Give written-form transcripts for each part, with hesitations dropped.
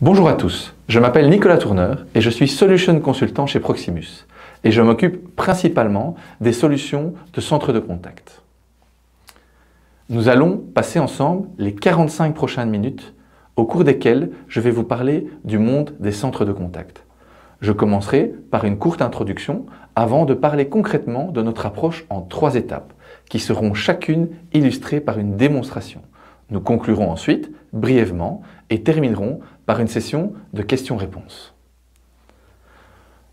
Bonjour à tous, je m'appelle Nicolas Tourneur et je suis Solution Consultant chez Proximus et je m'occupe principalement des solutions de centre de contact. Nous allons passer ensemble les 45 prochaines minutes au cours desquelles je vais vous parler du monde des centres de contact. Je commencerai par une courte introduction avant de parler concrètement de notre approche en 3 étapes qui seront chacune illustrées par une démonstration. Nous conclurons ensuite brièvement et terminerons par une session de questions-réponses.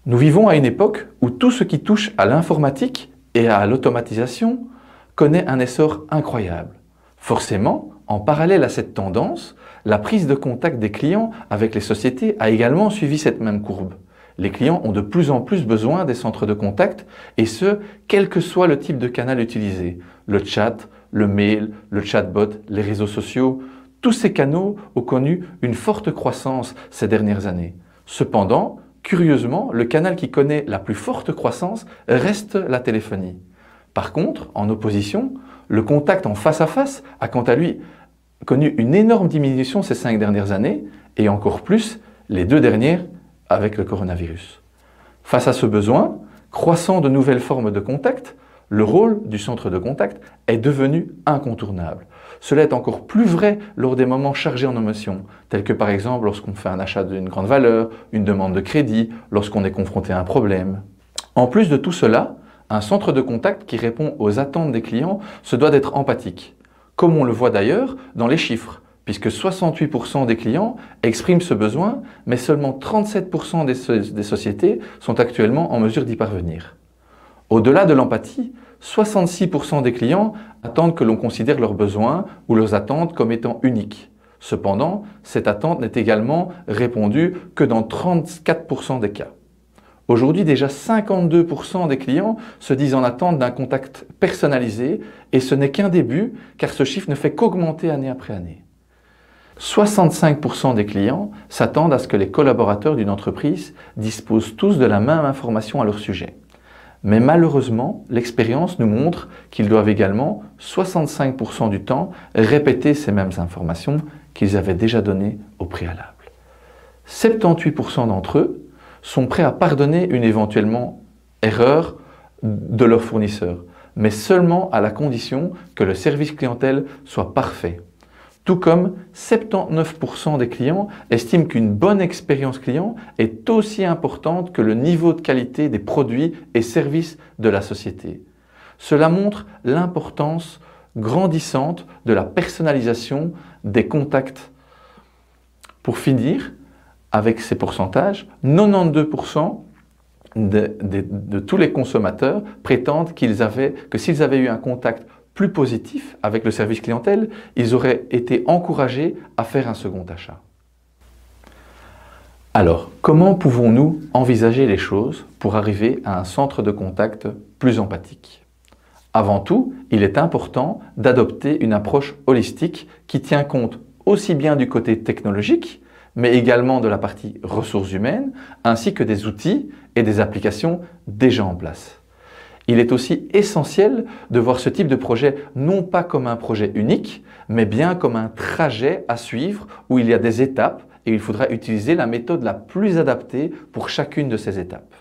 Nous vivons à une époque où tout ce qui touche à l'informatique et à l'automatisation connaît un essor incroyable. Forcément, en parallèle à cette tendance, la prise de contact des clients avec les sociétés a également suivi cette même courbe. Les clients ont de plus en plus besoin des centres de contact et ce, quel que soit le type de canal utilisé. Le chat, le mail, le chatbot, les réseaux sociaux, tous ces canaux ont connu une forte croissance ces dernières années. Cependant, curieusement, le canal qui connaît la plus forte croissance reste la téléphonie. Par contre, en opposition, le contact en face à face a quant à lui connu une énorme diminution ces 5 dernières années et encore plus les 2 dernières avec le coronavirus. Face à ce besoin croissant de nouvelles formes de contact, le rôle du centre de contact est devenu incontournable. Cela est encore plus vrai lors des moments chargés en émotions, tels que par exemple lorsqu'on fait un achat d'une grande valeur, une demande de crédit, lorsqu'on est confronté à un problème. En plus de tout cela, un centre de contact qui répond aux attentes des clients se doit d'être empathique, comme on le voit d'ailleurs dans les chiffres, puisque 68% des clients expriment ce besoin, mais seulement 37% des sociétés sont actuellement en mesure d'y parvenir. Au-delà de l'empathie, 66% des clients attendent que l'on considère leurs besoins ou leurs attentes comme étant uniques. Cependant, cette attente n'est également répondue que dans 34% des cas. Aujourd'hui, déjà 52% des clients se disent en attente d'un contact personnalisé et ce n'est qu'un début car ce chiffre ne fait qu'augmenter année après année. 65% des clients s'attendent à ce que les collaborateurs d'une entreprise disposent tous de la même information à leur sujet. Mais malheureusement, l'expérience nous montre qu'ils doivent également, 65% du temps, répéter ces mêmes informations qu'ils avaient déjà données au préalable. 78% d'entre eux sont prêts à pardonner une éventuellement erreur de leur fournisseur, mais seulement à la condition que le service clientèle soit parfait. Tout comme 79% des clients estiment qu'une bonne expérience client est aussi importante que le niveau de qualité des produits et services de la société. Cela montre l'importance grandissante de la personnalisation des contacts. Pour finir, avec ces pourcentages, 92% de tous les consommateurs prétendent que s'ils avaient eu un contact plus positif avec le service clientèle, ils auraient été encouragés à faire un second achat. Alors, comment pouvons-nous envisager les choses pour arriver à un centre de contact plus empathique? Avant tout, il est important d'adopter une approche holistique qui tient compte aussi bien du côté technologique, mais également de la partie ressources humaines, ainsi que des outils et des applications déjà en place. Il est aussi essentiel de voir ce type de projet non pas comme un projet unique, mais bien comme un trajet à suivre où il y a des étapes et il faudra utiliser la méthode la plus adaptée pour chacune de ces étapes.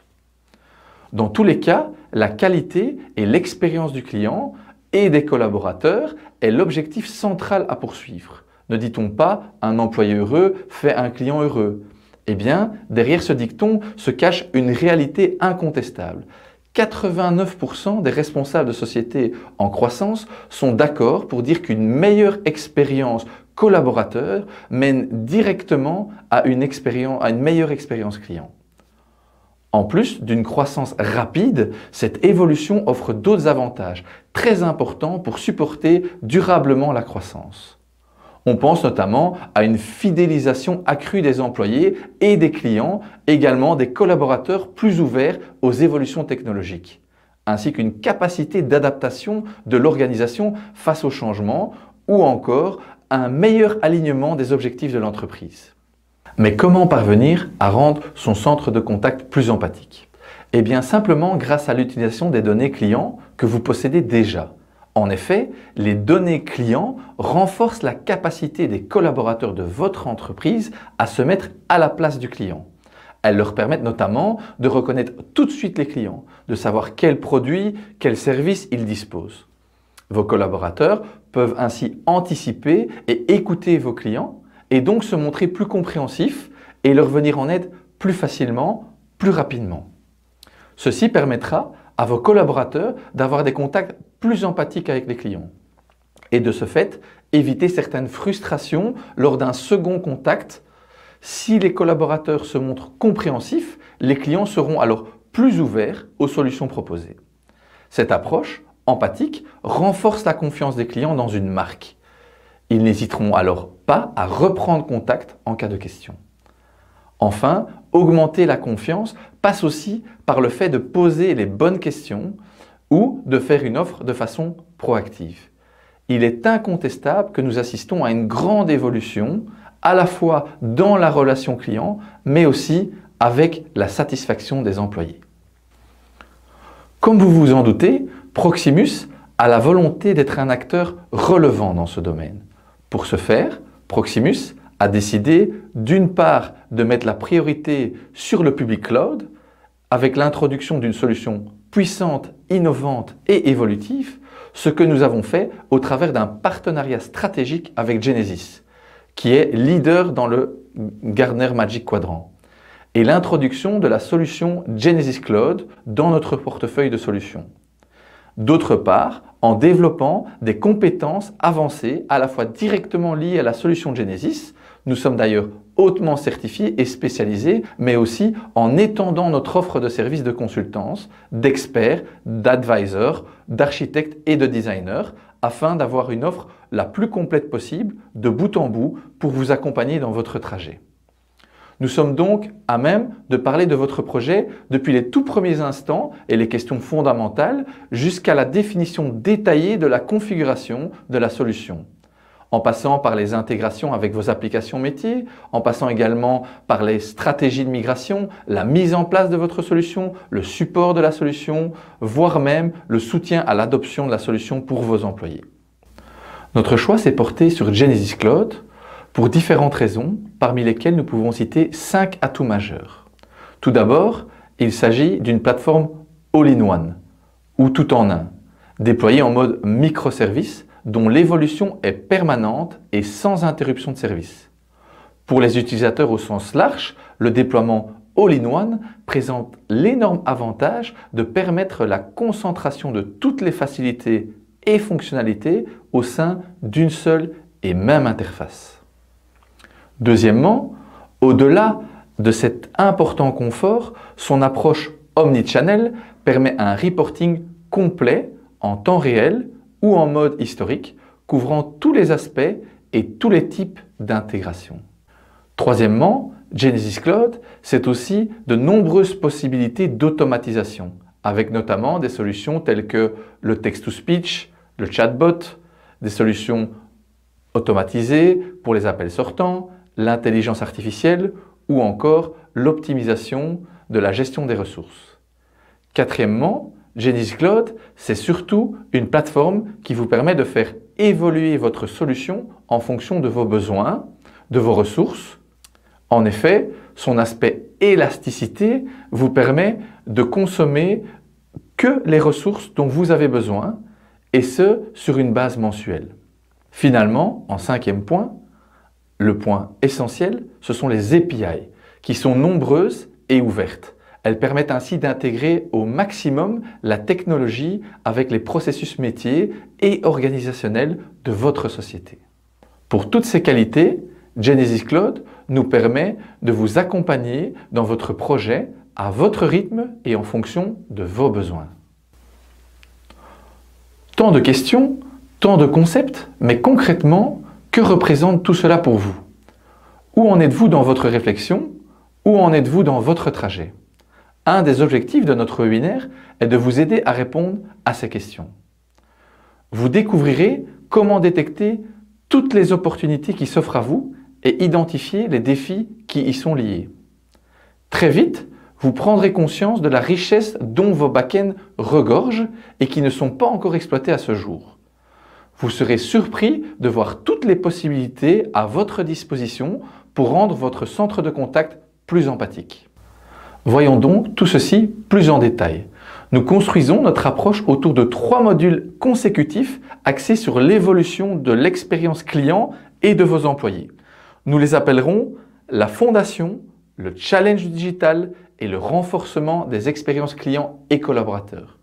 Dans tous les cas, la qualité et l'expérience du client et des collaborateurs est l'objectif central à poursuivre. Ne dit-on pas « un employé heureux fait un client heureux ». Eh bien, derrière ce dicton se cache une réalité incontestable. 89% des responsables de sociétés en croissance sont d'accord pour dire qu'une meilleure expérience collaborateur mène directement à une meilleure expérience client. En plus d'une croissance rapide, cette évolution offre d'autres avantages très importants pour supporter durablement la croissance. On pense notamment à une fidélisation accrue des employés et des clients, également des collaborateurs plus ouverts aux évolutions technologiques, ainsi qu'une capacité d'adaptation de l'organisation face aux changements ou encore un meilleur alignement des objectifs de l'entreprise. Mais comment parvenir à rendre son centre de contact plus empathique? Eh bien simplement grâce à l'utilisation des données clients que vous possédez déjà. En effet, les données clients renforcent la capacité des collaborateurs de votre entreprise à se mettre à la place du client. Elles leur permettent notamment de reconnaître tout de suite les clients, de savoir quels produits, quels services ils disposent. Vos collaborateurs peuvent ainsi anticiper et écouter vos clients et donc se montrer plus compréhensifs et leur venir en aide plus facilement, plus rapidement. Ceci permettra à vos collaborateurs d'avoir des contacts plus empathiques avec les clients et de ce fait, éviter certaines frustrations lors d'un second contact. Si les collaborateurs se montrent compréhensifs, les clients seront alors plus ouverts aux solutions proposées. Cette approche empathique renforce la confiance des clients dans une marque. Ils n'hésiteront alors pas à reprendre contact en cas de question. Enfin, augmenter la confiance passe aussi par le fait de poser les bonnes questions ou de faire une offre de façon proactive. Il est incontestable que nous assistons à une grande évolution à la fois dans la relation client, mais aussi avec la satisfaction des employés. Comme vous vous en doutez, Proximus a la volonté d'être un acteur relevant dans ce domaine. Pour ce faire, Proximus a décidé d'une part de mettre la priorité sur le public cloud avec l'introduction d'une solution puissante, innovante et évolutive, ce que nous avons fait au travers d'un partenariat stratégique avec Genesys, qui est leader dans le Gartner Magic Quadrant, et l'introduction de la solution Genesys Cloud dans notre portefeuille de solutions. D'autre part, en développant des compétences avancées à la fois directement liées à la solution Genesys, nous sommes d'ailleurs hautement certifiés et spécialisés, mais aussi en étendant notre offre de services de consultance, d'experts, d'advisors, d'architectes et de designers, afin d'avoir une offre la plus complète possible, de bout en bout, pour vous accompagner dans votre trajet. Nous sommes donc à même de parler de votre projet depuis les tout premiers instants et les questions fondamentales jusqu'à la définition détaillée de la configuration de la solution. En passant par les intégrations avec vos applications métiers, en passant également par les stratégies de migration, la mise en place de votre solution, le support de la solution, voire même le soutien à l'adoption de la solution pour vos employés. Notre choix s'est porté sur Genesys Cloud pour différentes raisons, parmi lesquelles nous pouvons citer 5 atouts majeurs. Tout d'abord, il s'agit d'une plateforme all-in-one, ou tout en un, déployée en mode microservice, dont l'évolution est permanente et sans interruption de service. Pour les utilisateurs au sens large, le déploiement all-in-one présente l'énorme avantage de permettre la concentration de toutes les facilités et fonctionnalités au sein d'une seule et même interface. Deuxièmement, au-delà de cet important confort, son approche omnichannel permet un reporting complet en temps réel ou en mode historique, couvrant tous les aspects et tous les types d'intégration. Troisièmement, Genesys Cloud, c'est aussi de nombreuses possibilités d'automatisation, avec notamment des solutions telles que le text-to-speech, le chatbot, des solutions automatisées pour les appels sortants, l'intelligence artificielle ou encore l'optimisation de la gestion des ressources. Quatrièmement, Genesys Cloud, c'est surtout une plateforme qui vous permet de faire évoluer votre solution en fonction de vos besoins, de vos ressources. En effet, son aspect élasticité vous permet de consommer que les ressources dont vous avez besoin, et ce, sur une base mensuelle. Finalement, en cinquième point, le point essentiel, ce sont les API, qui sont nombreuses et ouvertes. Elles permettent ainsi d'intégrer au maximum la technologie avec les processus métiers et organisationnels de votre société. Pour toutes ces qualités, Genesys Cloud nous permet de vous accompagner dans votre projet à votre rythme et en fonction de vos besoins. Tant de questions, tant de concepts, mais concrètement, que représente tout cela pour vous? Où en êtes-vous dans votre réflexion? Où en êtes-vous dans votre trajet? Un des objectifs de notre webinaire est de vous aider à répondre à ces questions. Vous découvrirez comment détecter toutes les opportunités qui s'offrent à vous et identifier les défis qui y sont liés. Très vite, vous prendrez conscience de la richesse dont vos back-ends regorgent et qui ne sont pas encore exploités à ce jour. Vous serez surpris de voir toutes les possibilités à votre disposition pour rendre votre centre de contact plus empathique. Voyons donc tout ceci plus en détail. Nous construisons notre approche autour de 3 modules consécutifs axés sur l'évolution de l'expérience client et de vos employés. Nous les appellerons la fondation, le challenge digital et le renforcement des expériences clients et collaborateurs.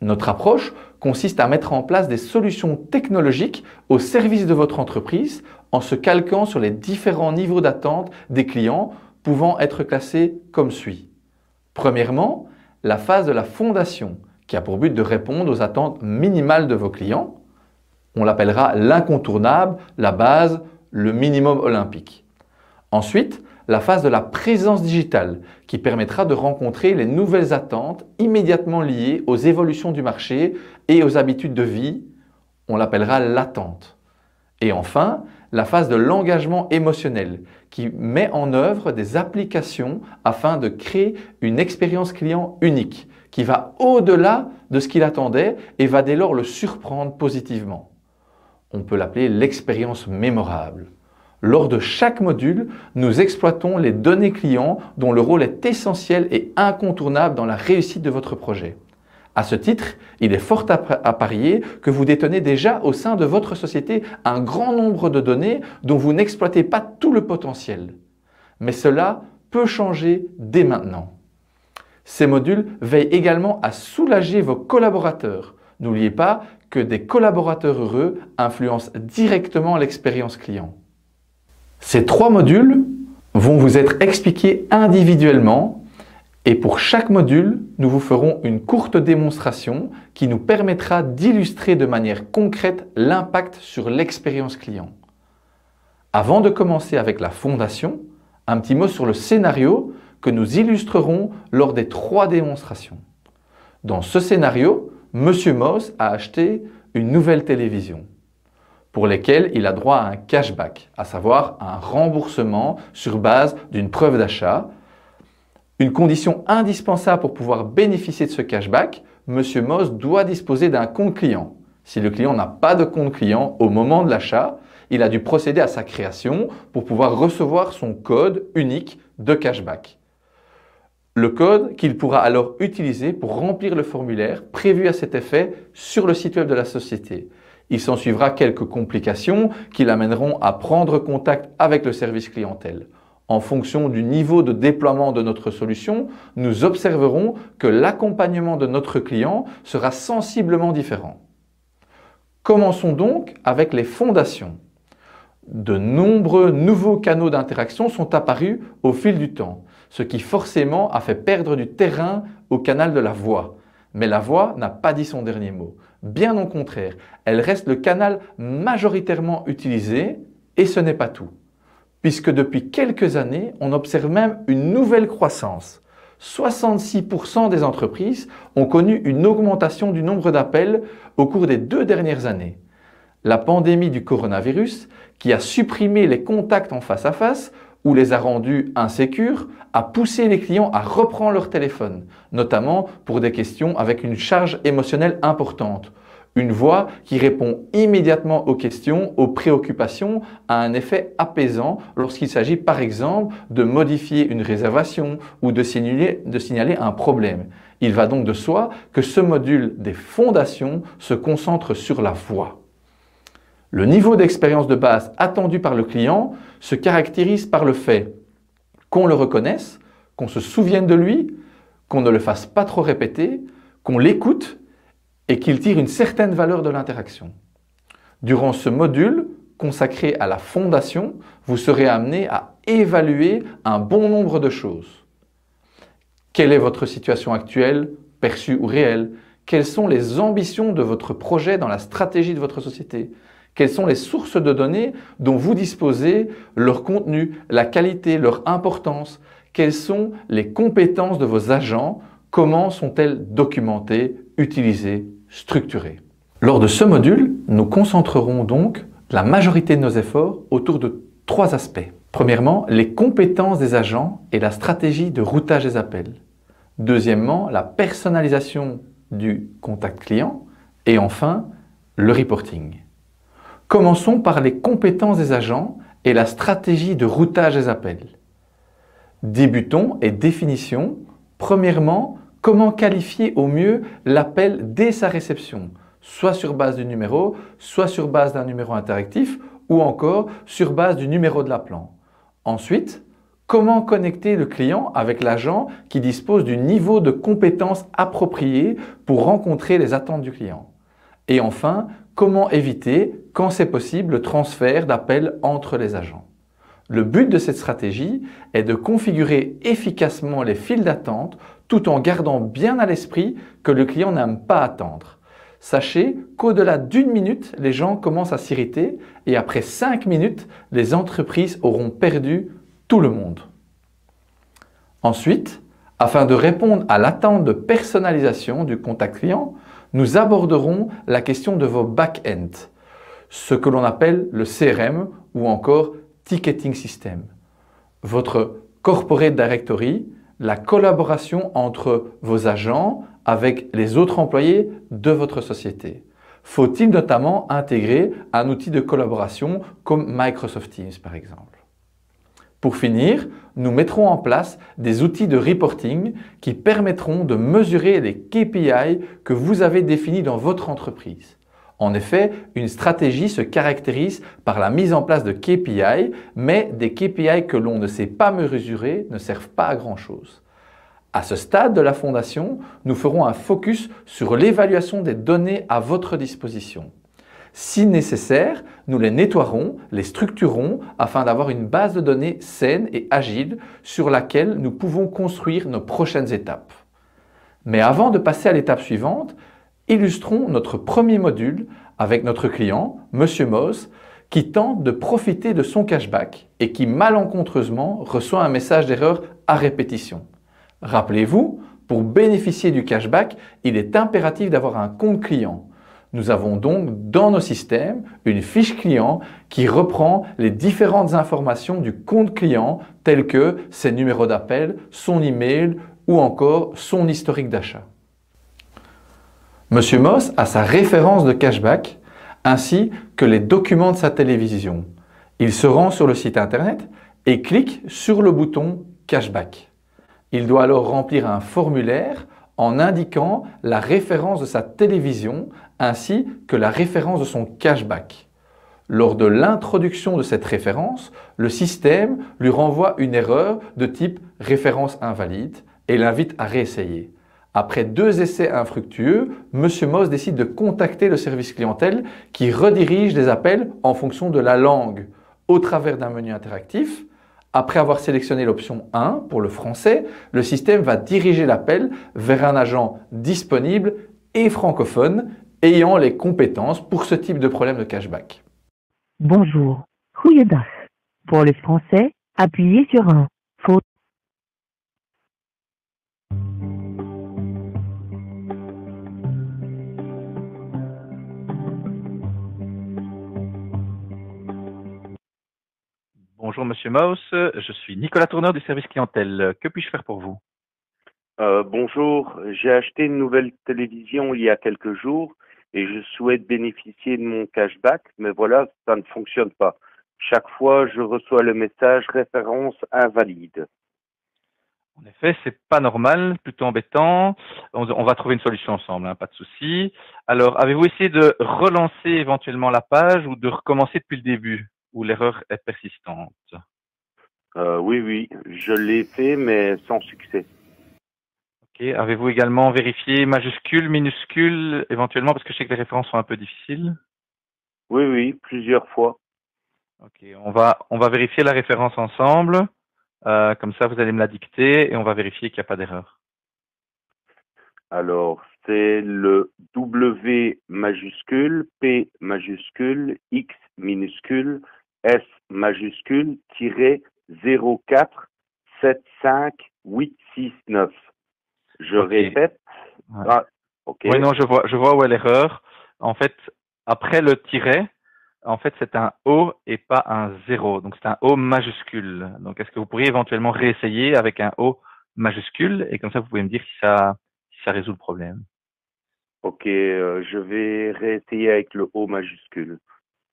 Notre approche consiste à mettre en place des solutions technologiques au service de votre entreprise en se calquant sur les différents niveaux d'attente des clients pouvant être classés comme suit. Premièrement, la phase de la fondation qui a pour but de répondre aux attentes minimales de vos clients. On l'appellera l'incontournable, la base, le minimum olympique. Ensuite, la phase de la présence digitale qui permettra de rencontrer les nouvelles attentes immédiatement liées aux évolutions du marché et aux habitudes de vie. On l'appellera l'attente. Et enfin, la phase de l'engagement émotionnel qui met en œuvre des applications afin de créer une expérience client unique qui va au-delà de ce qu'il attendait et va dès lors le surprendre positivement. On peut l'appeler l'expérience mémorable. Lors de chaque module, nous exploitons les données clients dont le rôle est essentiel et incontournable dans la réussite de votre projet. À ce titre, il est fort à parier que vous détenez déjà au sein de votre société un grand nombre de données dont vous n'exploitez pas tout le potentiel. Mais cela peut changer dès maintenant. Ces modules veillent également à soulager vos collaborateurs. N'oubliez pas que des collaborateurs heureux influencent directement l'expérience client. Ces 3 modules vont vous être expliqués individuellement et pour chaque module, nous vous ferons une courte démonstration qui nous permettra d'illustrer de manière concrète l'impact sur l'expérience client. Avant de commencer avec la fondation, un petit mot sur le scénario que nous illustrerons lors des 3 démonstrations. Dans ce scénario, M. Moss a acheté une nouvelle télévision pour lesquelles il a droit à un cashback, à savoir un remboursement sur base d'une preuve d'achat. Une condition indispensable pour pouvoir bénéficier de ce cashback, M. Moss doit disposer d'un compte client. Si le client n'a pas de compte client au moment de l'achat, il a dû procéder à sa création pour pouvoir recevoir son code unique de cashback. Le code qu'il pourra alors utiliser pour remplir le formulaire prévu à cet effet sur le site web de la société. Il s'en suivra quelques complications qui l'amèneront à prendre contact avec le service clientèle. En fonction du niveau de déploiement de notre solution, nous observerons que l'accompagnement de notre client sera sensiblement différent. Commençons donc avec les fondations. De nombreux nouveaux canaux d'interaction sont apparus au fil du temps, ce qui forcément a fait perdre du terrain au canal de la voix. Mais la voix n'a pas dit son dernier mot. Bien au contraire, elle reste le canal majoritairement utilisé et ce n'est pas tout. Puisque depuis quelques années, on observe même une nouvelle croissance. 66% des entreprises ont connu une augmentation du nombre d'appels au cours des 2 dernières années. La pandémie du coronavirus, qui a supprimé les contacts en face à face ou les a rendus insécures, a poussé les clients à reprendre leur téléphone, notamment pour des questions avec une charge émotionnelle importante. Une voix qui répond immédiatement aux questions, aux préoccupations, a un effet apaisant lorsqu'il s'agit par exemple de modifier une réservation ou de signaler un problème. Il va donc de soi que ce module des fondations se concentre sur la voix. Le niveau d'expérience de base attendu par le client se caractérise par le fait qu'on le reconnaisse, qu'on se souvienne de lui, qu'on ne le fasse pas trop répéter, qu'on l'écoute et qu'il tire une certaine valeur de l'interaction. Durant ce module consacré à la fondation, vous serez amené à évaluer un bon nombre de choses. Quelle est votre situation actuelle, perçue ou réelle? Quelles sont les ambitions de votre projet dans la stratégie de votre société? Quelles sont les sources de données dont vous disposez, leur contenu, la qualité, leur importance? Quelles sont les compétences de vos agents? Comment sont-elles documentées, utilisées, structurées? Lors de ce module, nous concentrerons donc la majorité de nos efforts autour de 3 aspects. Premièrement, les compétences des agents et la stratégie de routage des appels. Deuxièmement, la personnalisation du contact client. Et enfin, le reporting. Commençons par les compétences des agents et la stratégie de routage des appels. Débutons et définition. Premièrement, comment qualifier au mieux l'appel dès sa réception, soit sur base du numéro, soit sur base d'un numéro interactif ou encore sur base du numéro de l'appelant. Ensuite, comment connecter le client avec l'agent qui dispose du niveau de compétences approprié pour rencontrer les attentes du client. Et enfin, comment éviter, quand c'est possible, le transfert d'appels entre les agents. Le but de cette stratégie est de configurer efficacement les files d'attente tout en gardant bien à l'esprit que le client n'aime pas attendre. Sachez qu'au-delà d'une minute, les gens commencent à s'irriter et après 5 minutes, les entreprises auront perdu tout le monde. Ensuite, afin de répondre à l'attente de personnalisation du contact client, nous aborderons la question de vos back-end, ce que l'on appelle le CRM ou encore Ticketing System. Votre Corporate Directory, la collaboration entre vos agents avec les autres employés de votre société. Faut-il notamment intégrer un outil de collaboration comme Microsoft Teams par exemple? Pour finir, nous mettrons en place des outils de reporting qui permettront de mesurer les KPI que vous avez définis dans votre entreprise. En effet, une stratégie se caractérise par la mise en place de KPI, mais des KPI que l'on ne sait pas mesurer ne servent pas à grand-chose. À ce stade de la fondation, nous ferons un focus sur l'évaluation des données à votre disposition. Si nécessaire, nous les nettoierons, les structurerons afin d'avoir une base de données saine et agile sur laquelle nous pouvons construire nos prochaines étapes. Mais avant de passer à l'étape suivante, illustrons notre premier module avec notre client, Monsieur Moss, qui tente de profiter de son cashback et qui malencontreusement reçoit un message d'erreur à répétition. Rappelez-vous, pour bénéficier du cashback, il est impératif d'avoir un compte client. Nous avons donc dans nos systèmes une fiche client qui reprend les différentes informations du compte client telles que ses numéros d'appel, son email ou encore son historique d'achat. Monsieur Moss a sa référence de cashback ainsi que les documents de sa télévision. Il se rend sur le site internet et clique sur le bouton cashback. Il doit alors remplir un formulaire en indiquant la référence de sa télévision ainsi que la référence de son cashback. Lors de l'introduction de cette référence, le système lui renvoie une erreur de type référence invalide et l'invite à réessayer. Après 2 essais infructueux, Monsieur Moss décide de contacter le service clientèle qui redirige les appels en fonction de la langue au travers d'un menu interactif. Après avoir sélectionné l'option 1 pour le français, le système va diriger l'appel vers un agent disponible et francophone ayant les compétences pour ce type de problème de cashback. Bonjour. Goeiedag. Pour le français, appuyez sur 1. Faute. Bonjour Monsieur Maus, je suis Nicolas Tourneur du service clientèle. Que puis-je faire pour vous? Bonjour, j'ai acheté une nouvelle télévision il y a quelques jours et je souhaite bénéficier de mon cashback, mais voilà, ça ne fonctionne pas. Chaque fois, je reçois le message référence invalide. En effet, c'est pas normal, plutôt embêtant. On va trouver une solution ensemble, hein, pas de souci. Alors, avez-vous essayé de relancer éventuellement la page ou de recommencer depuis le début, où l'erreur est persistante? Oui, je l'ai fait, mais sans succès. Ok. Avez-vous également vérifié majuscule, minuscule, éventuellement, parce que je sais que les références sont un peu difficiles? Oui, plusieurs fois. Ok, on va vérifier la référence ensemble. Comme ça, vous allez me la dicter et on va vérifier qu'il n'y a pas d'erreur. Alors, c'est le W majuscule, P majuscule, X minuscule, S majuscule, tiré 04758669. Je répète. Ouais. Ah, ok. Oui, non, je vois où est l'erreur. En fait, après le tiret, en fait, c'est un O et pas un 0. Donc, c'est un O majuscule. Donc, est-ce que vous pourriez éventuellement réessayer avec un O majuscule et comme ça, vous pouvez me dire si ça résout le problème. Ok, je vais réessayer avec le O majuscule.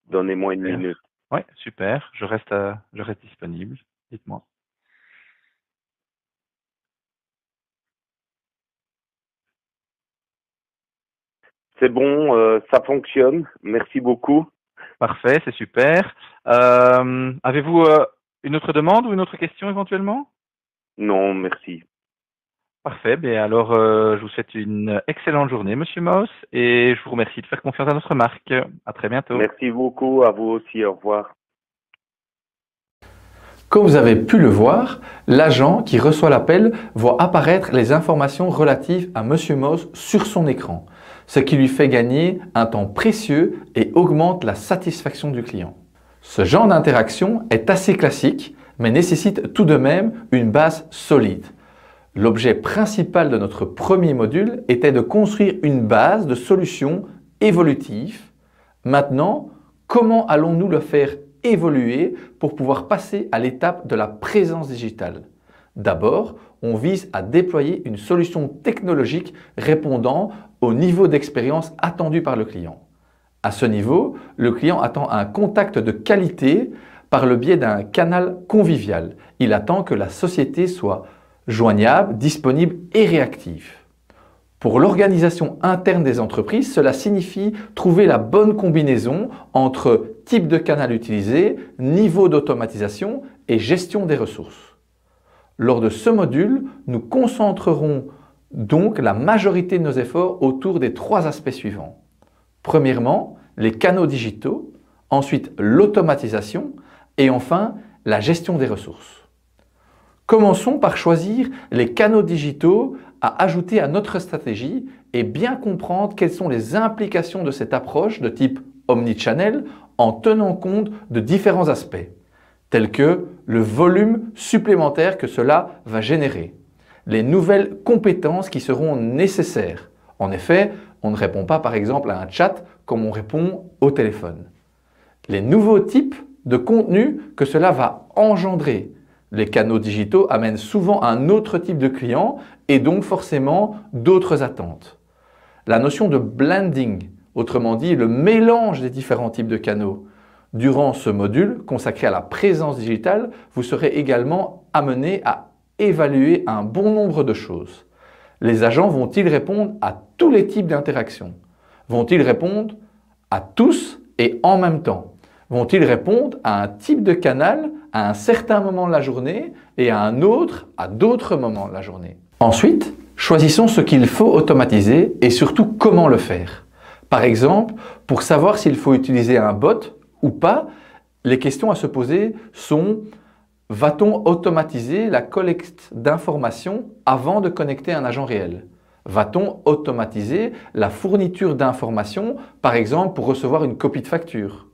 Donnez-moi une Super. minute. Oui, super. Je reste disponible. Dites-moi. C'est bon, ça fonctionne. Merci beaucoup. Parfait, c'est super. Avez-vous une autre demande ou une autre question éventuellement? Non, merci. Parfait. Bien alors, je vous souhaite une excellente journée, Monsieur Maus, et je vous remercie de faire confiance à notre marque. À très bientôt. Merci beaucoup. À vous aussi. Au revoir. Comme vous avez pu le voir, l'agent qui reçoit l'appel voit apparaître les informations relatives à Monsieur Moss sur son écran, ce qui lui fait gagner un temps précieux et augmente la satisfaction du client. Ce genre d'interaction est assez classique, mais nécessite tout de même une base solide. L'objet principal de notre premier module était de construire une base de solutions évolutives. Maintenant, comment allons-nous le faire évoluer pour pouvoir passer à l'étape de la présence digitale? D'abord, on vise à déployer une solution technologique répondant au niveau d'expérience attendu par le client. À ce niveau, le client attend un contact de qualité par le biais d'un canal convivial. Il attend que la société soit joignable, disponible et réactive. Pour l'organisation interne des entreprises, cela signifie trouver la bonne combinaison entre type de canal utilisé, niveau d'automatisation et gestion des ressources. Lors de ce module, nous concentrerons donc la majorité de nos efforts autour des 3 aspects suivants. Premièrement, les canaux digitaux, ensuite l'automatisation et enfin la gestion des ressources. Commençons par choisir les canaux digitaux à ajouter à notre stratégie et bien comprendre quelles sont les implications de cette approche de type omnichannel en tenant compte de différents aspects, tels que le volume supplémentaire que cela va générer, les nouvelles compétences qui seront nécessaires. En effet, on ne répond pas par exemple à un chat comme on répond au téléphone. Les nouveaux types de contenus que cela va engendrer. Les canaux digitaux amènent souvent un autre type de client et donc forcément d'autres attentes. La notion de blending, autrement dit le mélange des différents types de canaux. Durant ce module consacré à la présence digitale, vous serez également amené à évaluer un bon nombre de choses. Les agents vont-ils répondre à tous les types d'interactions? Vont-ils répondre à tous et en même temps? Vont-ils répondre à un type de canal à un certain moment de la journée et à un autre à d'autres moments de la journée? Ensuite, choisissons ce qu'il faut automatiser et surtout comment le faire. Par exemple, pour savoir s'il faut utiliser un bot ou pas, les questions à se poser sont: va-t-on automatiser la collecte d'informations avant de connecter un agent réel? Va-t-on automatiser la fourniture d'informations, par exemple pour recevoir une copie de facture?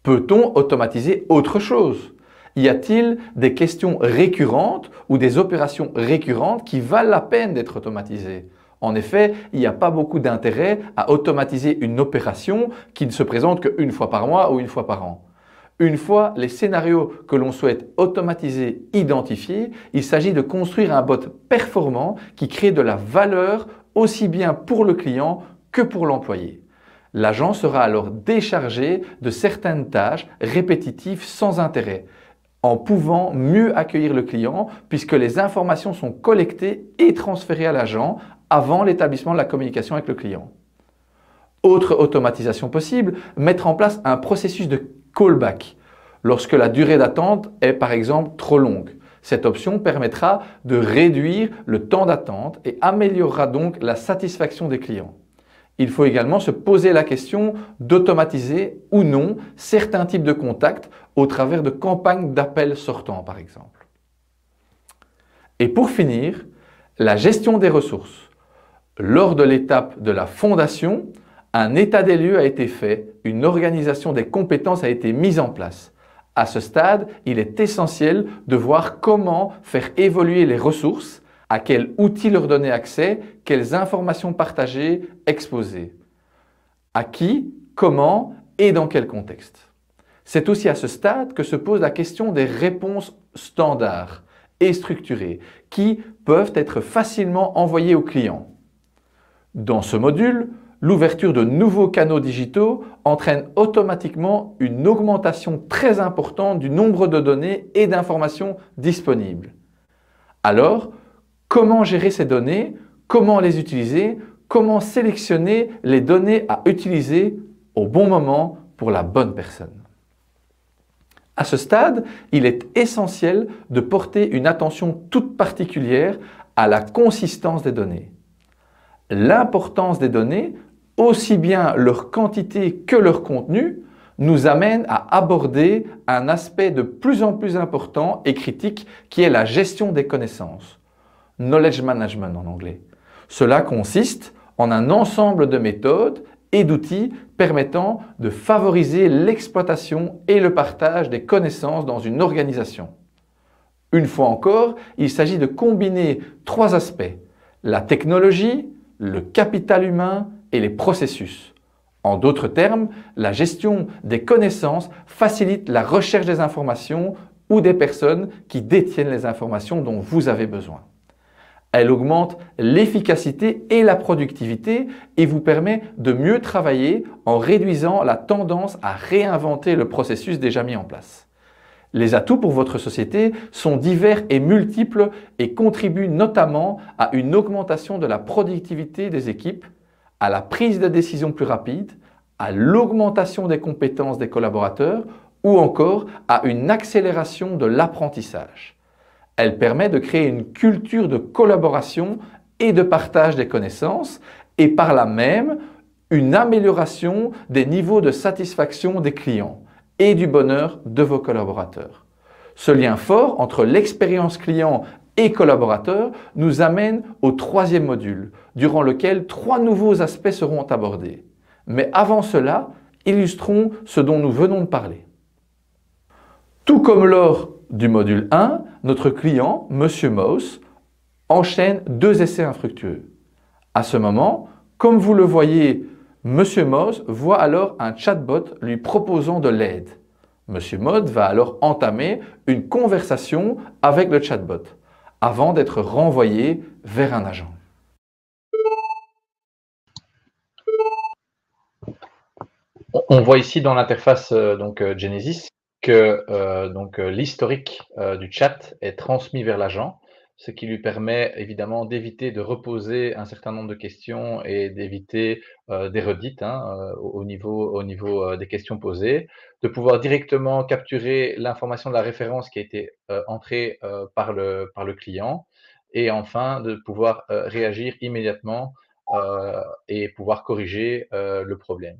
Peut-on automatiser autre chose? Y a-t-il des questions récurrentes ou des opérations récurrentes qui valent la peine d'être automatisées? En effet, il n'y a pas beaucoup d'intérêt à automatiser une opération qui ne se présente qu'une fois par mois ou une fois par an. Une fois les scénarios que l'on souhaite automatiser identifiés, il s'agit de construire un bot performant qui crée de la valeur aussi bien pour le client que pour l'employé. L'agent sera alors déchargé de certaines tâches répétitives sans intérêt, en pouvant mieux accueillir le client puisque les informations sont collectées et transférées à l'agent avant l'établissement de la communication avec le client. Autre automatisation possible, mettre en place un processus de callback lorsque la durée d'attente est par exemple trop longue. Cette option permettra de réduire le temps d'attente et améliorera donc la satisfaction des clients. Il faut également se poser la question d'automatiser ou non certains types de contacts au travers de campagnes d'appels sortants par exemple. Et pour finir, la gestion des ressources. Lors de l'étape de la fondation, un état des lieux a été fait, une organisation des compétences a été mise en place. À ce stade, il est essentiel de voir comment faire évoluer les ressources, à quels outils leur donner accès, quelles informations partager, exposer. À qui, comment et dans quel contexte. C'est aussi à ce stade que se pose la question des réponses standards et structurées qui peuvent être facilement envoyées aux clients. Dans ce module, l'ouverture de nouveaux canaux digitaux entraîne automatiquement une augmentation très importante du nombre de données et d'informations disponibles. Alors, comment gérer ces données? Comment les utiliser? Comment sélectionner les données à utiliser au bon moment pour la bonne personne? À ce stade, il est essentiel de porter une attention toute particulière à la consistance des données. L'importance des données, aussi bien leur quantité que leur contenu, nous amène à aborder un aspect de plus en plus important et critique qui est la gestion des connaissances. Knowledge management en anglais. Cela consiste en un ensemble de méthodes et d'outils permettant de favoriser l'exploitation et le partage des connaissances dans une organisation. Une fois encore, il s'agit de combiner trois aspects: la technologie, le capital humain et les processus. En d'autres termes, la gestion des connaissances facilite la recherche des informations ou des personnes qui détiennent les informations dont vous avez besoin. Elle augmente l'efficacité et la productivité et vous permet de mieux travailler en réduisant la tendance à réinventer le processus déjà mis en place. Les atouts pour votre société sont divers et multiples et contribuent notamment à une augmentation de la productivité des équipes, à la prise de décision plus rapide, à l'augmentation des compétences des collaborateurs ou encore à une accélération de l'apprentissage. Elle permet de créer une culture de collaboration et de partage des connaissances et par là même une amélioration des niveaux de satisfaction des clients et du bonheur de vos collaborateurs. Ce lien fort entre l'expérience client et collaborateur nous amène au troisième module, durant lequel trois nouveaux aspects seront abordés. Mais avant cela, illustrons ce dont nous venons de parler. Tout comme lors du module 1, notre client, Monsieur Mouse, enchaîne deux essais infructueux. À ce moment, comme vous le voyez, Monsieur Mouse voit alors un chatbot lui proposant de l'aide. Monsieur Mouse va alors entamer une conversation avec le chatbot avant d'être renvoyé vers un agent. On voit ici dans l'interface Genesis que l'historique du chat est transmis vers l'agent, ce qui lui permet évidemment d'éviter de reposer un certain nombre de questions et d'éviter des redites au niveau des questions posées, de pouvoir directement capturer l'information de la référence qui a été entrée par le client et enfin de pouvoir réagir immédiatement et pouvoir corriger le problème.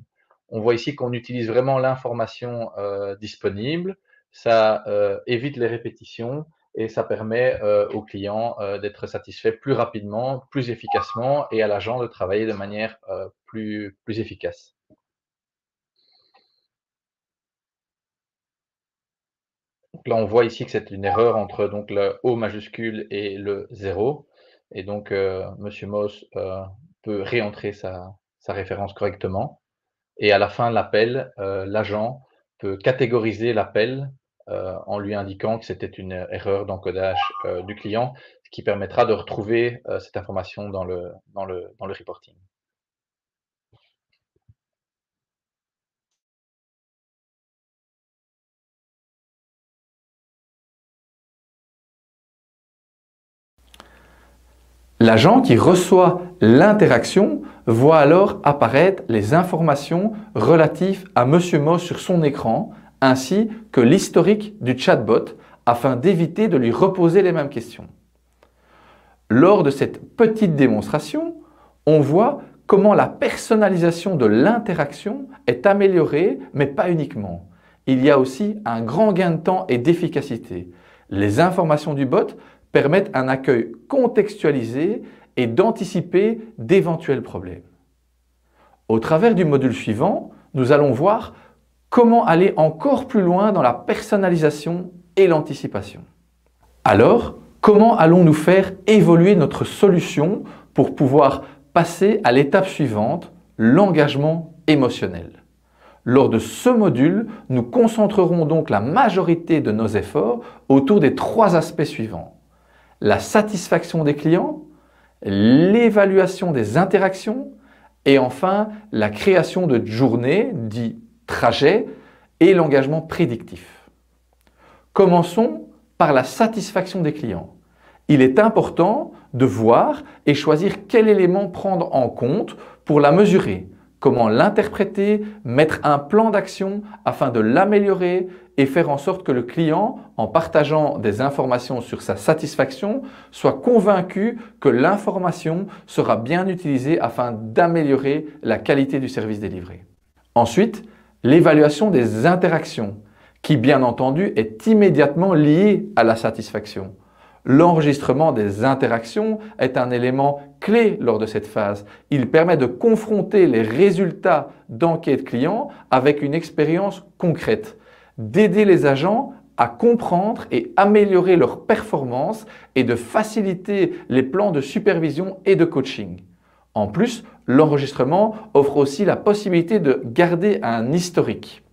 On voit ici qu'on utilise vraiment l'information disponible, ça évite les répétitions et ça permet au client d'être satisfait plus rapidement, plus efficacement et à l'agent de travailler de manière plus efficace. Donc là, on voit ici que c'est une erreur entre donc, le O majuscule et le 0. Et donc, Monsieur Moss peut réentrer sa référence correctement. Et à la fin de l'appel, l'agent peut catégoriser l'appel en lui indiquant que c'était une erreur d'encodage du client, ce qui permettra de retrouver cette information dans le reporting. L'agent qui reçoit l'interaction voit alors apparaître les informations relatives à Monsieur Moss sur son écran, ainsi que l'historique du chatbot, afin d'éviter de lui reposer les mêmes questions. Lors de cette petite démonstration, on voit comment la personnalisation de l'interaction est améliorée, mais pas uniquement. Il y a aussi un grand gain de temps et d'efficacité. Les informations du bot permettent un accueil contextualisé et d'anticiper d'éventuels problèmes. Au travers du module suivant, nous allons voir comment aller encore plus loin dans la personnalisation et l'anticipation. Alors, comment allons-nous faire évoluer notre solution pour pouvoir passer à l'étape suivante, l'engagement émotionnel? Lors de ce module, nous concentrerons donc la majorité de nos efforts autour des trois aspects suivants: la satisfaction des clients, l'évaluation des interactions, Et enfin, la création de journées, dit trajet, et l'engagement prédictif. Commençons par la satisfaction des clients. Il est important de voir et choisir quel élément prendre en compte pour la mesurer, comment l'interpréter, mettre un plan d'action afin de l'améliorer et faire en sorte que le client, en partageant des informations sur sa satisfaction, soit convaincu que l'information sera bien utilisée afin d'améliorer la qualité du service délivré. Ensuite, l'évaluation des interactions, qui bien entendu est immédiatement liée à la satisfaction. L'enregistrement des interactions est un élément clé lors de cette phase. Il permet de confronter les résultats d'enquête client avec une expérience concrète, d'aider les agents à comprendre et améliorer leur performance et de faciliter les plans de supervision et de coaching. En plus, l'enregistrement offre aussi la possibilité de garder un historique.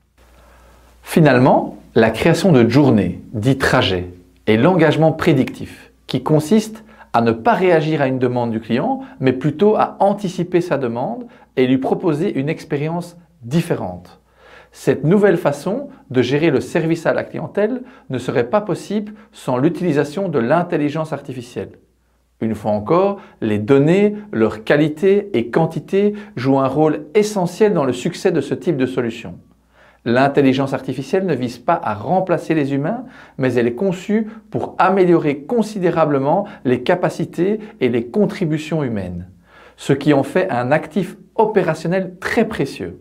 Finalement, la création de journées, dit trajet, et l'engagement prédictif, qui consiste à ne pas réagir à une demande du client, mais plutôt à anticiper sa demande et lui proposer une expérience différente. Cette nouvelle façon de gérer le service à la clientèle ne serait pas possible sans l'utilisation de l'intelligence artificielle. Une fois encore, les données, leur qualité et quantité jouent un rôle essentiel dans le succès de ce type de solution. L'intelligence artificielle ne vise pas à remplacer les humains, mais elle est conçue pour améliorer considérablement les capacités et les contributions humaines, ce qui en fait un actif opérationnel très précieux.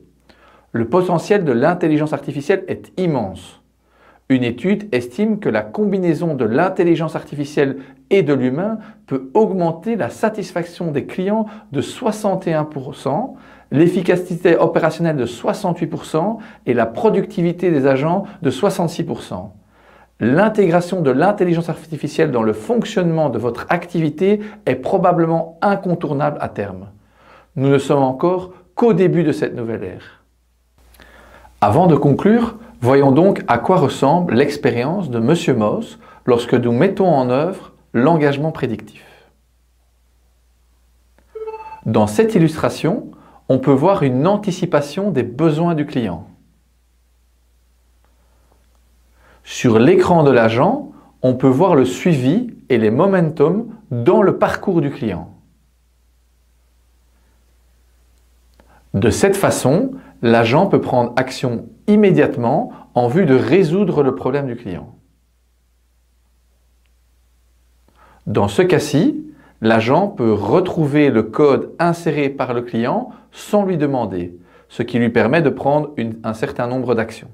Le potentiel de l'intelligence artificielle est immense. Une étude estime que la combinaison de l'intelligence artificielle et de l'humain peut augmenter la satisfaction des clients de 61%, l'efficacité opérationnelle de 68% et la productivité des agents de 66%. L'intégration de l'intelligence artificielle dans le fonctionnement de votre activité est probablement incontournable à terme. Nous ne sommes encore qu'au début de cette nouvelle ère. Avant de conclure, voyons donc à quoi ressemble l'expérience de M. Moos lorsque nous mettons en œuvre l'engagement prédictif. Dans cette illustration, on peut voir une anticipation des besoins du client. Sur l'écran de l'agent, on peut voir le suivi et les momentum dans le parcours du client. De cette façon, l'agent peut prendre action immédiatement en vue de résoudre le problème du client. Dans ce cas-ci, l'agent peut retrouver le code inséré par le client sans lui demander, ce qui lui permet de prendre un certain nombre d'actions.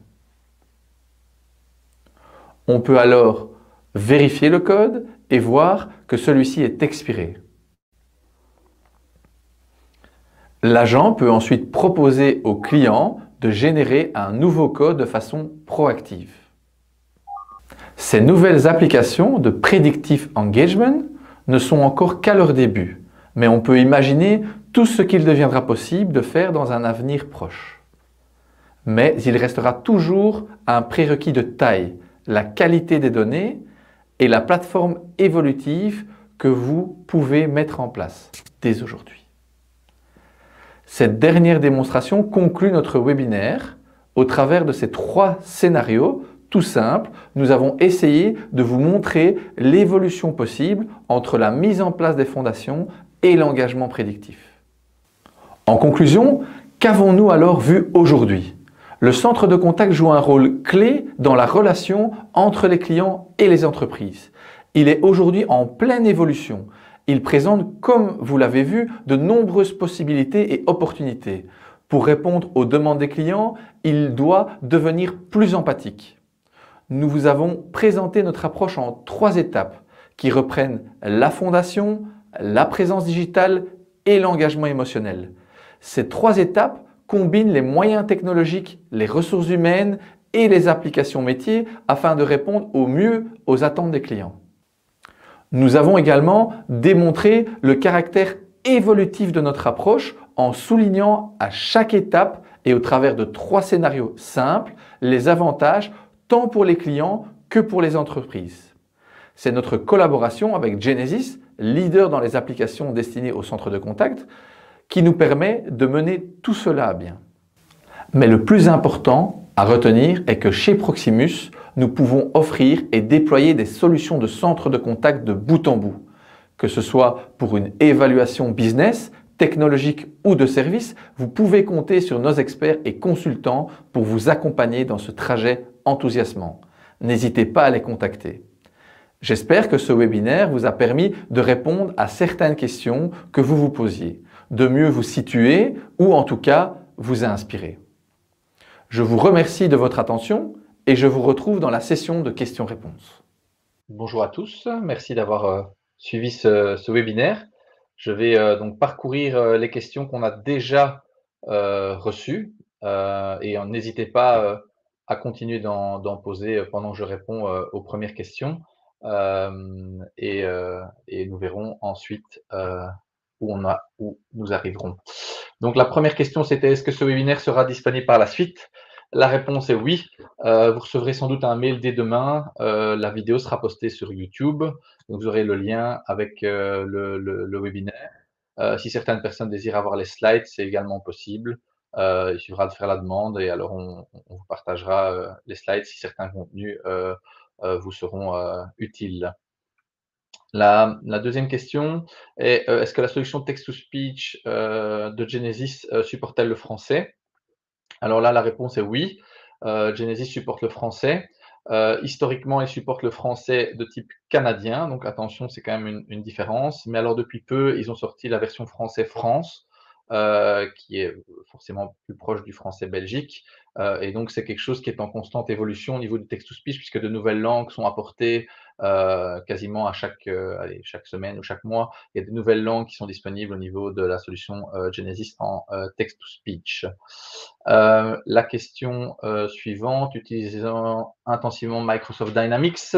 On peut alors vérifier le code et voir que celui-ci est expiré. L'agent peut ensuite proposer au client de générer un nouveau code de façon proactive. Ces nouvelles applications de Predictive Engagement ne sont encore qu'à leur début, mais on peut imaginer tout ce qu'il deviendra possible de faire dans un avenir proche. Mais il restera toujours un prérequis de taille, la qualité des données et la plateforme évolutive que vous pouvez mettre en place dès aujourd'hui. Cette dernière démonstration conclut notre webinaire. Au travers de ces 3 scénarios, tout simples, nous avons essayé de vous montrer l'évolution possible entre la mise en place des fondations et l'engagement prédictif. En conclusion, qu'avons-nous alors vu aujourd'hui? Le centre de contact joue un rôle clé dans la relation entre les clients et les entreprises. Il est aujourd'hui en pleine évolution. Il présente, comme vous l'avez vu, de nombreuses possibilités et opportunités. Pour répondre aux demandes des clients, il doit devenir plus empathique. Nous vous avons présenté notre approche en 3 étapes qui reprennent la fondation, la présence digitale et l'engagement émotionnel. Ces 3 étapes combinent les moyens technologiques, les ressources humaines et les applications métiers afin de répondre au mieux aux attentes des clients. Nous avons également démontré le caractère évolutif de notre approche en soulignant à chaque étape et au travers de 3 scénarios simples les avantages tant pour les clients que pour les entreprises. C'est notre collaboration avec Genesys, leader dans les applications destinées au centre de contact, qui nous permet de mener tout cela à bien. Mais le plus important à retenir est que chez Proximus, nous pouvons offrir et déployer des solutions de centre de contact de bout en bout. Que ce soit pour une évaluation business, technologique ou de service, vous pouvez compter sur nos experts et consultants pour vous accompagner dans ce trajet enthousiasmant. N'hésitez pas à les contacter. J'espère que ce webinaire vous a permis de répondre à certaines questions que vous vous posiez, de mieux vous situer ou en tout cas vous inspirer. Je vous remercie de votre attention et je vous retrouve dans la session de questions-réponses. Bonjour à tous, merci d'avoir suivi ce webinaire. Je vais donc parcourir les questions qu'on a déjà reçues et n'hésitez pas à continuer d'en poser pendant que je réponds aux premières questions et nous verrons ensuite où nous arriverons. Donc la première question c'était est-ce que ce webinaire sera disponible par la suite? La réponse est oui. Vous recevrez sans doute un mail dès demain. La vidéo sera postée sur YouTube. Donc vous aurez le lien avec le webinaire. Si certaines personnes désirent avoir les slides, c'est également possible. Il suffira de faire la demande et alors on vous partagera les slides si certains contenus vous seront utiles. La deuxième question est est-ce que la solution text-to-speech de Genesis supporte-t-elle le français? Alors là, la réponse est oui. Genesis supporte le français. Historiquement, il supporte le français de type canadien, donc attention, c'est quand même une différence. Mais alors depuis peu, ils ont sorti la version français France, qui est forcément plus proche du français Belgique. Et donc c'est quelque chose qui est en constante évolution au niveau du text-to-speech, puisque de nouvelles langues sont apportées quasiment à chaque semaine ou chaque mois. Il y a de nouvelles langues qui sont disponibles au niveau de la solution Genesis en text-to-speech. La question suivante, utilisant intensivement Microsoft Dynamics,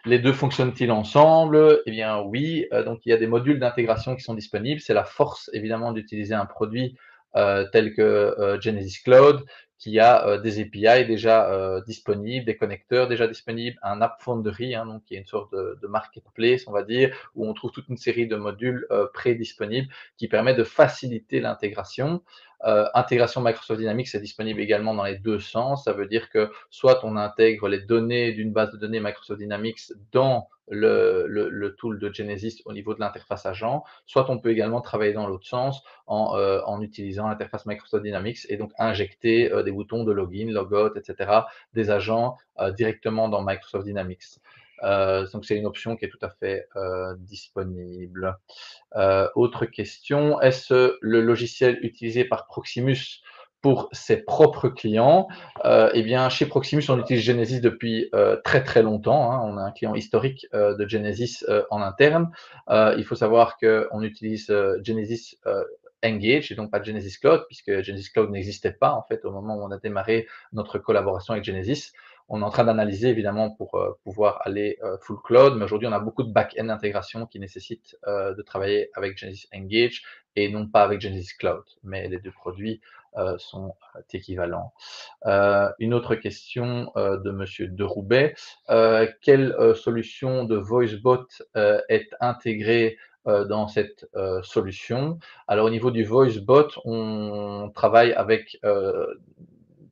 les deux fonctionnent-ils ensemble? Eh bien oui, donc il y a des modules d'intégration qui sont disponibles. C'est la force évidemment d'utiliser un produit tel que Genesis Cloud, qui a des API déjà disponibles, des connecteurs déjà disponibles, un App Foundry, hein, donc qui est une sorte de marketplace, on va dire, où on trouve toute une série de modules pré-disponibles qui permettent de faciliter l'intégration. Intégration Microsoft Dynamics est disponible également dans les deux sens. Ça veut dire que soit on intègre les données d'une base de données Microsoft Dynamics dans le tool de Genesis au niveau de l'interface agent, soit on peut également travailler dans l'autre sens en utilisant l'interface Microsoft Dynamics et donc injecter des boutons de login, logout, etc., des agents directement dans Microsoft Dynamics. Donc c'est une option qui est tout à fait disponible. Autre question, est-ce le logiciel utilisé par Proximus pour ses propres clients? Eh bien, chez Proximus, on utilise Genesis depuis très très longtemps, hein. On a un client historique de Genesis en interne. Il faut savoir qu'on utilise Genesis Engage et donc pas Genesis Cloud, puisque Genesis Cloud n'existait pas en fait au moment où on a démarré notre collaboration avec Genesis. On est en train d'analyser évidemment pour pouvoir aller full cloud, mais aujourd'hui on a beaucoup de back-end intégration qui nécessitent de travailler avec Genesis Engage et non pas avec Genesis Cloud, mais les deux produits sont équivalents. Une autre question de Monsieur Deroubet. Quelle solution de VoiceBot est intégrée dans cette solution? Alors au niveau du VoiceBot, on travaille avec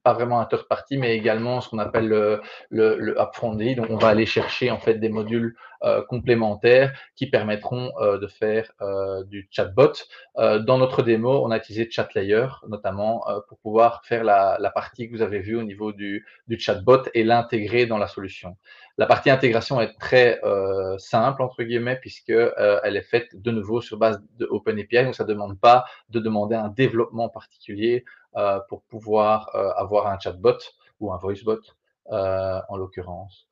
pas vraiment un third party, mais également ce qu'on appelle le App Foundry. Donc, on va aller chercher en fait des modules complémentaires qui permettront de faire du chatbot. Dans notre démo, on a utilisé ChatLayer notamment pour pouvoir faire la partie que vous avez vue au niveau du chatbot et l'intégrer dans la solution. La partie intégration est très simple entre guillemets puisque elle est faite de nouveau sur base de OpenAPI, donc ça ne demande pas de demander un développement particulier pour pouvoir avoir un chatbot ou un voicebot en l'occurrence.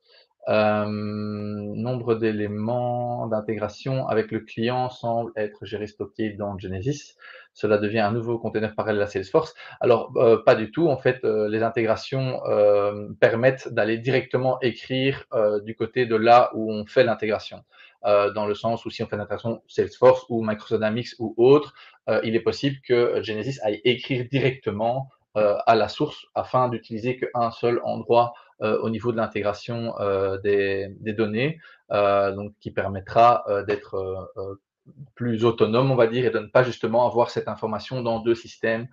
Nombre d'éléments d'intégration avec le client semble être géré stocké dans Genesis. Cela devient un nouveau container parallèle à Salesforce. Alors, pas du tout. En fait, les intégrations permettent d'aller directement écrire du côté de là où on fait l'intégration. Dans le sens où si on fait l'intégration Salesforce ou Microsoft Dynamics ou autre, il est possible que Genesis aille écrire directement à la source afin d'utiliser qu'un seul endroit au niveau de l'intégration des données, donc qui permettra d'être plus autonome, on va dire, et de ne pas justement avoir cette information dans 2 systèmes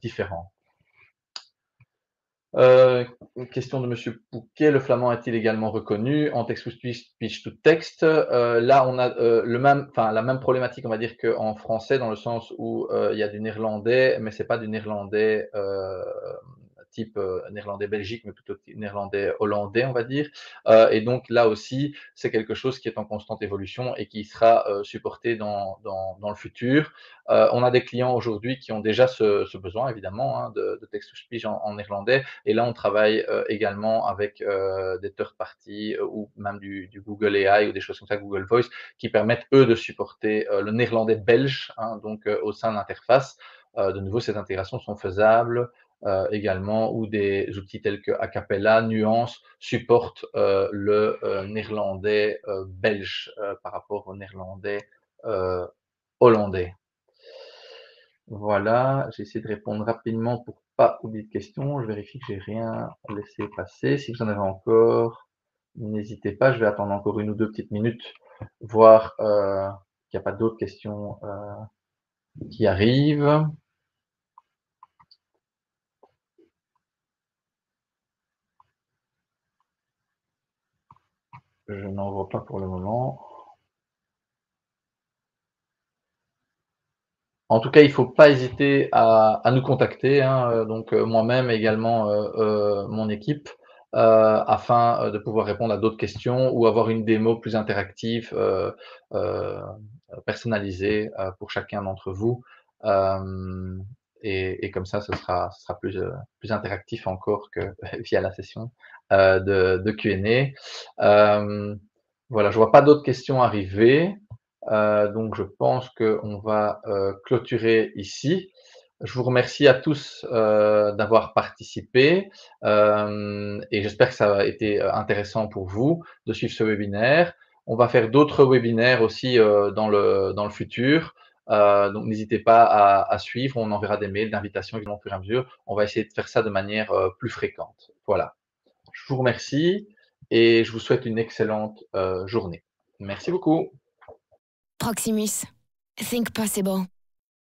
différents. Une question de Monsieur Pouquet, le flamand est-il également reconnu en text-to-speech, speech-to-text? Là, on a la même problématique, on va dire, qu'en français, dans le sens où il y a du néerlandais, mais c'est pas du néerlandais type néerlandais Belgique, mais plutôt néerlandais hollandais, on va dire. Et donc là aussi, c'est quelque chose qui est en constante évolution et qui sera supporté dans le futur. On a des clients aujourd'hui qui ont déjà ce besoin, évidemment, hein, de text-to-speech en néerlandais. Et là, on travaille également avec des third parties ou même du Google AI ou des choses comme ça, Google Voice, qui permettent, eux, de supporter le néerlandais belge, hein, donc au sein de l'interface. De nouveau, ces intégrations sont faisables également, ou des outils tels que Acapella, Nuance supportent le néerlandais belge par rapport au néerlandais hollandais. Voilà, j'ai essayé de répondre rapidement pour pas oublier de questions. Je vérifie que j'ai rien laissé passer. Si vous en avez encore, n'hésitez pas. Je vais attendre encore 1 ou 2 petites minutes, voir qu'il n'y a pas d'autres questions qui arrivent. Je n'en vois pas pour le moment. En tout cas, il ne faut pas hésiter à nous contacter, hein, donc moi-même également mon équipe, afin de pouvoir répondre à d'autres questions ou avoir une démo plus interactive, heu, personnalisée pour chacun d'entre vous. Et comme ça, ce sera plus interactif encore que via la session de Q&A. Voilà, je vois pas d'autres questions arriver. Donc je pense qu'on va clôturer ici. Je vous remercie à tous d'avoir participé et j'espère que ça a été intéressant pour vous de suivre ce webinaire. On va faire d'autres webinaires aussi dans le futur. Donc n'hésitez pas à suivre. On enverra des mails d'invitation évidemment au fur et à mesure. On va essayer de faire ça de manière plus fréquente. Voilà. Je vous remercie et je vous souhaite une excellente journée. Merci beaucoup. Proximus. Think possible.